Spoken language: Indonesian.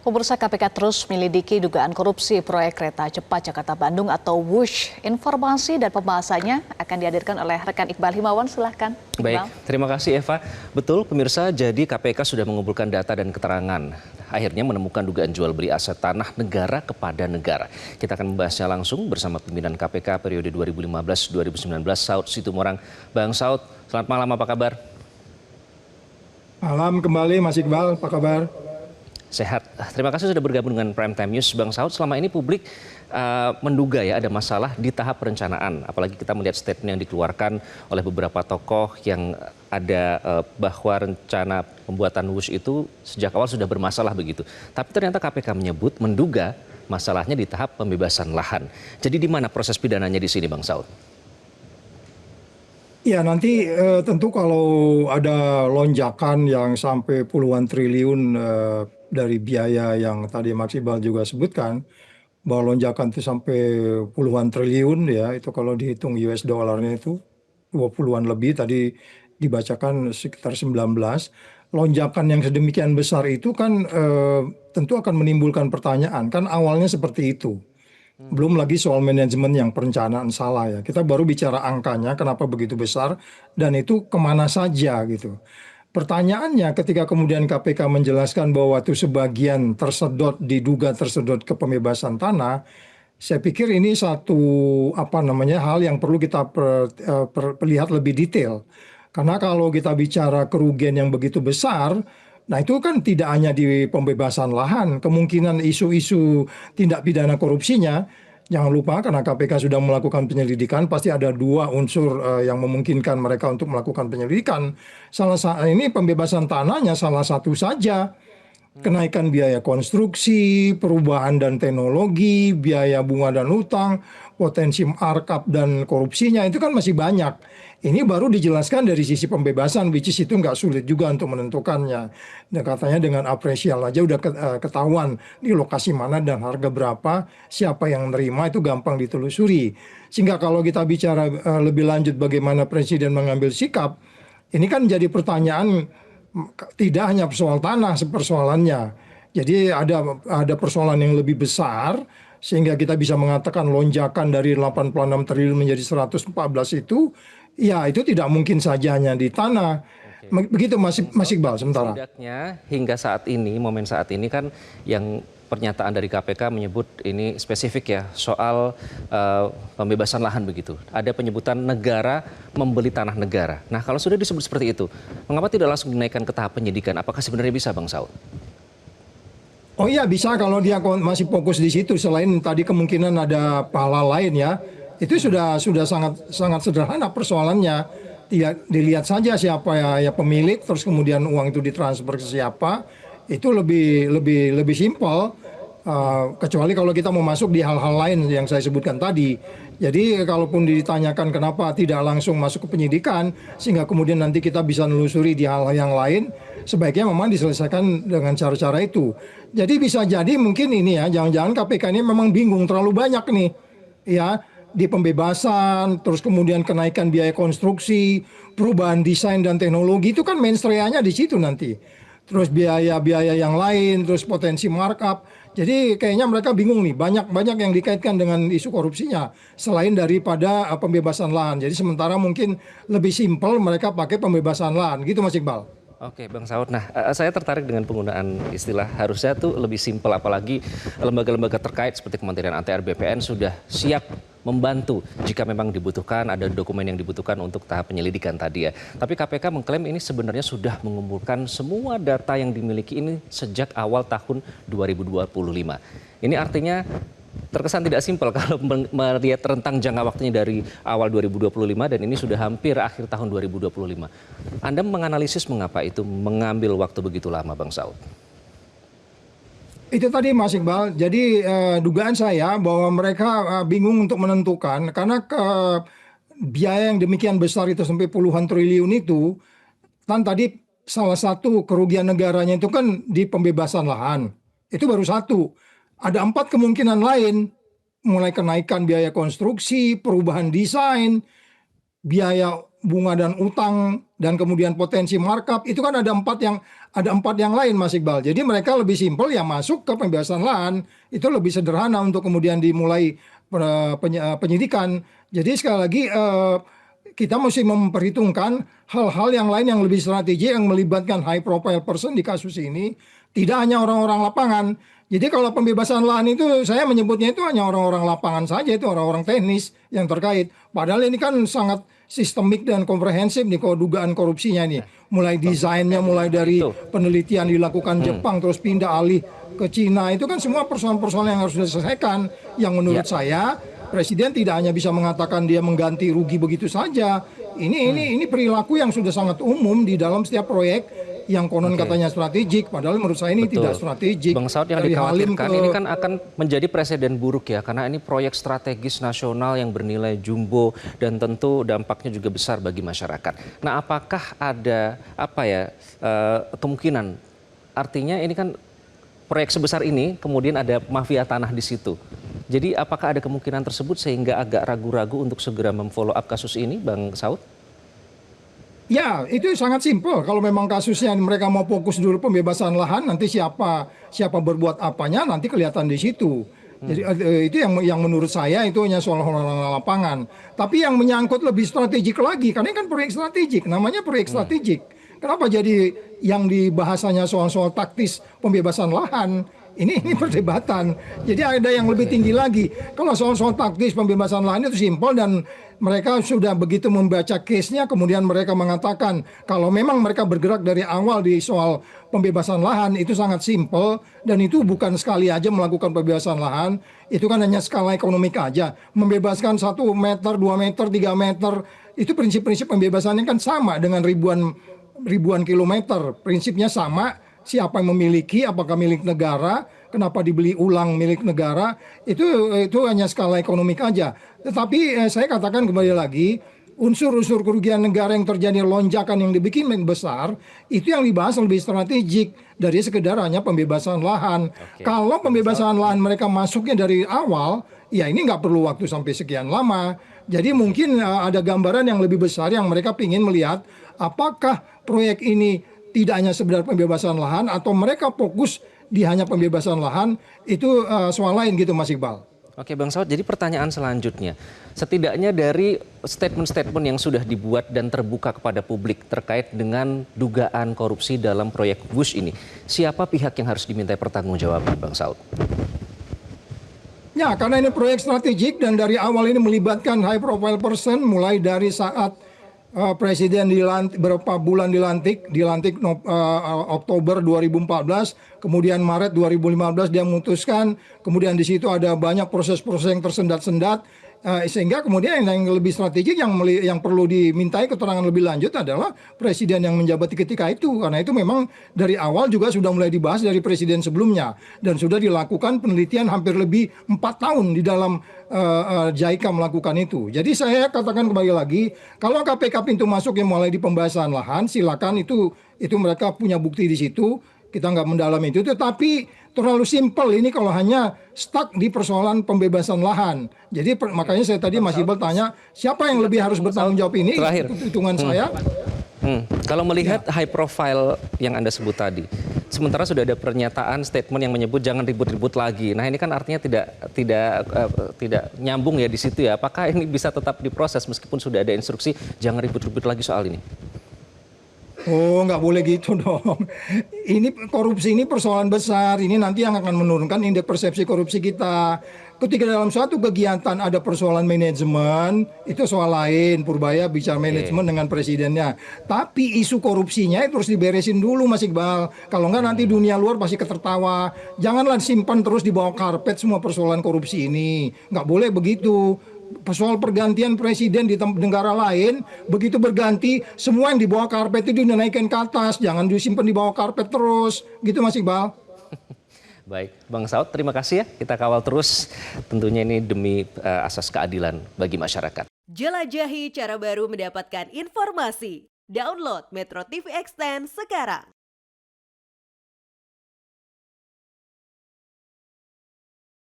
Pemirsa KPK terus menyelidiki dugaan korupsi proyek kereta cepat Jakarta-Bandung atau WUSH. Informasi dan pembahasannya akan dihadirkan oleh rekan Iqbal Himawan. Silahkan. Baik, terima kasih Eva. Betul pemirsa, jadi KPK sudah mengumpulkan data dan keterangan. Akhirnya menemukan dugaan jual beli aset tanah negara kepada negara. Kita akan membahasnya langsung bersama pimpinan KPK periode 2015-2019, Saud Situmorang. Bang Saud, selamat malam, apa kabar? Malam kembali Mas Iqbal, apa kabar? Sehat. Terima kasih sudah bergabung dengan Prime Time News. Bang Saud, selama ini publik menduga ya ada masalah di tahap perencanaan. Apalagi kita melihat statement yang dikeluarkan oleh beberapa tokoh yang ada bahwa rencana pembuatan WUSH itu sejak awal sudah bermasalah begitu. Tapi ternyata KPK menyebut menduga masalahnya di tahap pembebasan lahan. Jadi di mana proses pidananya di sini, Bang Saud? Ya nanti tentu kalau ada lonjakan yang sampai puluhan triliun dari biaya yang tadi Mas Iqbal juga sebutkan, bahwa lonjakan itu sampai puluhan triliun ya, itu kalau dihitung US dollarnya itu 20-an lebih, tadi dibacakan sekitar 19. Lonjakan yang sedemikian besar itu kan tentu akan menimbulkan pertanyaan, kan awalnya seperti itu. Belum lagi soal manajemen yang perencanaan salah ya. Kita baru bicara angkanya, kenapa begitu besar, dan itu kemana saja gitu. Pertanyaannya ketika kemudian KPK menjelaskan bahwa itu sebagian tersedot, diduga tersedot ke pembebasan tanah, saya pikir ini satu hal yang perlu kita lihat lebih detail. Karena kalau kita bicara kerugian yang begitu besar, nah itu kan tidak hanya di pembebasan lahan, kemungkinan isu-isu tindak pidana korupsinya. Jangan lupa karena KPK sudah melakukan penyelidikan, pasti ada dua unsur yang memungkinkan mereka untuk melakukan penyelidikan. Ini pembebasan tanahnya salah satu saja. Kenaikan biaya konstruksi, perubahan dan teknologi, biaya bunga dan utang, potensi markup dan korupsinya itu kan masih banyak. Ini baru dijelaskan dari sisi pembebasan, which is itu nggak sulit juga untuk menentukannya. Dan katanya dengan apresial aja udah ketahuan di lokasi mana dan harga berapa, siapa yang nerima itu gampang ditelusuri. Sehingga kalau kita bicara lebih lanjut bagaimana Presiden mengambil sikap, ini kan jadi pertanyaan tidak hanya soal tanah persoalannya. Jadi ada persoalan yang lebih besar sehingga kita bisa mengatakan lonjakan dari 86 triliun menjadi 114 itu, ya itu tidak mungkin saja hanya di tanah. Begitu Mas Iqbal sementara. Setidaknya hingga saat ini, momen saat ini kan yang pernyataan dari KPK menyebut ini spesifik ya soal pembebasan lahan begitu. Ada penyebutan negara membeli tanah negara. Nah kalau sudah disebut seperti itu, mengapa tidak langsung dinaikkan ke tahap penyidikan? Apakah sebenarnya bisa, Bang Saud? Oh iya bisa kalau dia masih fokus di situ. Selain tadi kemungkinan ada pahala lain ya, itu sudah sangat sederhana persoalannya. Dilihat saja siapa ya pemilik, terus kemudian uang itu ditransfer ke siapa, itu lebih simpel. Kecuali kalau kita mau masuk di hal-hal lain yang saya sebutkan tadi. Jadi kalaupun ditanyakan kenapa tidak langsung masuk ke penyidikan, sehingga kemudian nanti kita bisa menelusuri di hal yang lain, sebaiknya memang diselesaikan dengan cara-cara itu. Jadi bisa jadi mungkin ini ya, jangan-jangan KPK ini memang bingung terlalu banyak nih, ya di pembebasan, terus kemudian kenaikan biaya konstruksi, perubahan desain dan teknologi itu kan mainstreamnya di situ nanti. Terus biaya-biaya yang lain, terus potensi markup. Jadi kayaknya mereka bingung nih, banyak yang dikaitkan dengan isu korupsinya selain daripada pembebasan lahan. Jadi sementara mungkin lebih simpel mereka pakai pembebasan lahan, gitu Mas Iqbal. Oke, Bang Saud. Nah, saya tertarik dengan penggunaan istilah harusnya tuh lebih simpel, apalagi lembaga-lembaga terkait seperti Kementerian ATR BPN sudah siap membantu jika memang dibutuhkan, ada dokumen yang dibutuhkan untuk tahap penyelidikan tadi ya. Tapi KPK mengklaim ini sebenarnya sudah mengumpulkan semua data yang dimiliki ini sejak awal tahun 2025. Ini artinya terkesan tidak simpel kalau melihat rentang jangka waktunya dari awal 2025 dan ini sudah hampir akhir tahun 2025. Anda menganalisis mengapa itu mengambil waktu begitu lama, Bang Saud? Itu tadi Mas Iqbal, jadi dugaan saya bahwa mereka bingung untuk menentukan karena biaya yang demikian besar itu sampai puluhan triliun itu, kan tadi salah satu kerugian negaranya itu kan di pembebasan lahan. Itu baru satu. Ada 4 kemungkinan lain, mulai kenaikan biaya konstruksi, perubahan desain, biaya bunga dan utang dan kemudian potensi markup, itu kan ada empat yang lain, Mas Iqbal. Jadi mereka lebih simpel ya masuk ke pembebasan lahan, itu lebih sederhana untuk kemudian dimulai penyidikan. Jadi sekali lagi kita mesti memperhitungkan hal-hal yang lain yang lebih strategi yang melibatkan high profile person di kasus ini, tidak hanya orang-orang lapangan. Jadi kalau pembebasan lahan itu saya menyebutnya itu hanya orang-orang lapangan saja, itu orang-orang teknis yang terkait. Padahal ini kan sangat sistemik dan komprehensif nih kalau dugaan korupsinya nih. Mulai desainnya, mulai dari penelitian dilakukan Jepang, terus pindah alih ke Cina. Itu kan semua persoalan-persoalan yang harus diselesaikan. Yang menurut saya Presiden tidak hanya bisa mengatakan dia mengganti rugi begitu saja. Ini perilaku yang sudah sangat umum di dalam setiap proyek yang konon katanya strategik, padahal menurut saya ini tidak strategik. Bang Saud, yang Dari dikhawatirkan ini kan akan menjadi presiden buruk ya, karena ini proyek strategis nasional yang bernilai jumbo dan tentu dampaknya juga besar bagi masyarakat. Nah, apakah ada kemungkinan, artinya ini kan proyek sebesar ini kemudian ada mafia tanah di situ. Jadi apakah ada kemungkinan tersebut sehingga agak ragu-ragu untuk segera memfollow up kasus ini, Bang Saud? Ya, itu sangat simpel. Kalau memang kasusnya mereka mau fokus dulu pembebasan lahan, nanti siapa berbuat apanya nanti kelihatan di situ. Jadi itu yang menurut saya itu hanya soal orang lapangan. Tapi yang menyangkut lebih strategik lagi, karena ini kan proyek strategik, namanya proyek strategik. Kenapa jadi yang dibahasanya soal taktis pembebasan lahan? Ini perdebatan. Jadi ada yang lebih tinggi lagi. Kalau soal taktis pembebasan lahan itu simpel dan mereka sudah begitu membaca case-nya, kemudian mereka mengatakan kalau memang mereka bergerak dari awal di soal pembebasan lahan itu sangat simpel dan itu bukan sekali aja melakukan pembebasan lahan, itu kan hanya skala ekonomik aja. Membebaskan 1 meter, 2 meter, 3 meter, itu prinsip-prinsip pembebasannya kan sama dengan ribuan kilometer. Prinsipnya sama. Siapa yang memiliki, apakah milik negara, kenapa dibeli ulang milik negara, itu hanya skala ekonomik aja. Tetapi saya katakan kembali lagi, unsur-unsur kerugian negara yang terjadi lonjakan yang dibikin besar, itu yang dibahas lebih strategik dari sekedar hanya pembebasan lahan. Kalau pembebasan lahan mereka masuknya dari awal, ya ini nggak perlu waktu sampai sekian lama. Jadi mungkin ada gambaran yang lebih besar yang mereka ingin melihat apakah proyek ini tidak hanya sekedar pembebasan lahan atau mereka fokus di hanya pembebasan lahan, itu soal lain gitu Mas Iqbal. Oke Bang Saud, jadi pertanyaan selanjutnya, setidaknya dari statement-statement yang sudah dibuat dan terbuka kepada publik terkait dengan dugaan korupsi dalam proyek WUSH ini, siapa pihak yang harus dimintai pertanggungjawaban Bang Saud? Ya, karena ini proyek strategik dan dari awal ini melibatkan high profile person, mulai dari saat Presiden dilantik, beberapa bulan dilantik Oktober 2014, kemudian Maret 2015 dia memutuskan, kemudian di situ ada banyak proses-proses yang tersendat-sendat, sehingga kemudian yang lebih strategik yang perlu dimintai keterangan lebih lanjut adalah presiden yang menjabat ketika itu, karena itu memang dari awal juga sudah mulai dibahas dari presiden sebelumnya dan sudah dilakukan penelitian hampir lebih 4 tahun di dalam JICA melakukan itu. Jadi saya katakan kembali lagi, kalau KPK pintu masuk yang mulai di pembahasan lahan, silakan itu mereka punya bukti di situ. Kita nggak mendalami itu, tetapi terlalu simpel ini kalau hanya stuck di persoalan pembebasan lahan. Jadi makanya saya tadi Mas Iqbal tanya, siapa yang lebih harus bertanggung jawab ini? Terakhir. Hitungan saya. Kalau melihat high profile yang Anda sebut tadi, sementara sudah ada pernyataan statement yang menyebut jangan ribut-ribut lagi. Nah ini kan artinya tidak nyambung ya di situ ya. Apakah ini bisa tetap diproses meskipun sudah ada instruksi jangan ribut-ribut lagi soal ini? Oh, nggak boleh gitu dong. Ini korupsi ini persoalan besar. Ini nanti yang akan menurunkan indeks persepsi korupsi kita. Ketika dalam suatu kegiatan ada persoalan manajemen, itu soal lain. Purbaya bicara manajemen dengan presidennya. Tapi isu korupsinya itu harus diberesin dulu Mas Iqbal. Kalau nggak nanti dunia luar pasti ketertawa. Janganlah simpan terus di bawah karpet semua persoalan korupsi ini. Nggak boleh begitu. Soal pergantian presiden di negara lain, begitu berganti, semua yang di bawah karpet itu dinaikkan ke atas, jangan disimpan di bawah karpet terus, gitu Mas Iqbal. Baik, Bang Saud, terima kasih ya. Kita kawal terus, tentunya ini demi asas keadilan bagi masyarakat. Jelajahi cara baru mendapatkan informasi. Download Metro TV Extend sekarang.